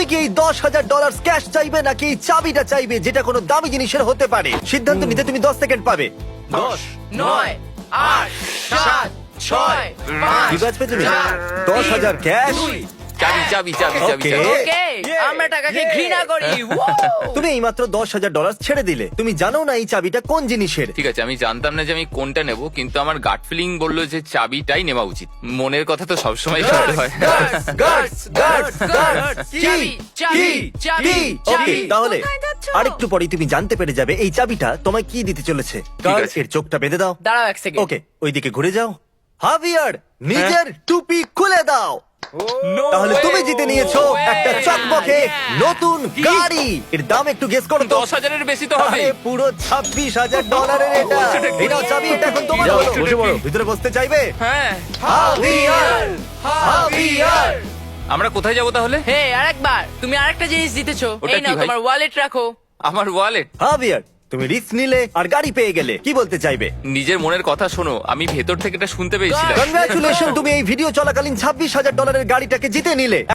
কি এই $10,000 ক্যাশ চাইবে নাকি এই চাবিটা চাইবে, যেটা কোনো দামি জিনিসের হতে পারে? সিদ্ধান্ত নিতে তুমি 10 সেকেন্ড পাবে। 10 9 8 7 6 কি 5 বাজবে তুমি? 10,000 ক্যাশ। চাবি চাবি চাবি চাবি Okay. চাবি। ওকে আমরা টাকাকে ঘৃণা করি Wow! তুমি এইমাত্র $10,000 ছেড়ে দিলে। তুমি জানো না এই চাবিটা কোন জিনিসের। ঠিক আছে, আমি জানতাম না যে আমি কোনটা নেব, কিন্তু আমার গাট ফিলিং বললো যে চাবিটাই নেওয়া উচিত। মনের কথা তো সবসময় শুনতে হয়। গার্ডস গার্ডস গার্ডস চাবি, চাবি, চাবি, ওকে, চাবি। তাহলে কোথায় যাচ্ছ? আরেকটু পরে তুমি জানতে পেরে যাবে এই চাবিটা তোমায় কি দিতে চলেছে। গার্ড, আছে। এর চোখটা বেঁধে দাও। দাঁড়াও এক সেকেন্ড ওকে, ওইদিকে ঘুরে যাও। হাভিয়ার, নিজের টুপি খুলে দাও। তাহলে তুমি জিতে নিয়েছো একটা চকমকে নতুন গাড়ি। এর দাম একটু গেস করো তো। 10,000-এর বেশি তো হবে। আরে পুরো $26,000 এটা। এটা চাবি, এটা এখন তোমার যাও, হলো। বসে পড়ো। ভিতরে বসতে চাইবে? হ্যাঁ, হাভিয়ার, হাভিয়ার। আমরা কোথায় যাব তাহলে? হে আরেকবার তুমি আরেকটা জিনিস জিতেছো। ওটা এই কি নাও ভাই? তোমার ওয়ালেট রাখো। আমার ওয়ালেট। হাভিয়ার, তুমি রিস্ক নিলে আর গাড়ি পেয়ে গেলে। কি বলতে চাইবে? নিজের মনের কথা শোনো, আমি ভেতর থেকে এটা শুনতে পেয়েছিলাম। কনগ্রাচুলেশন, তুমি এই ভিডিও চলাকালীন $26,000 গাড়িটাকে জিতে নিলে।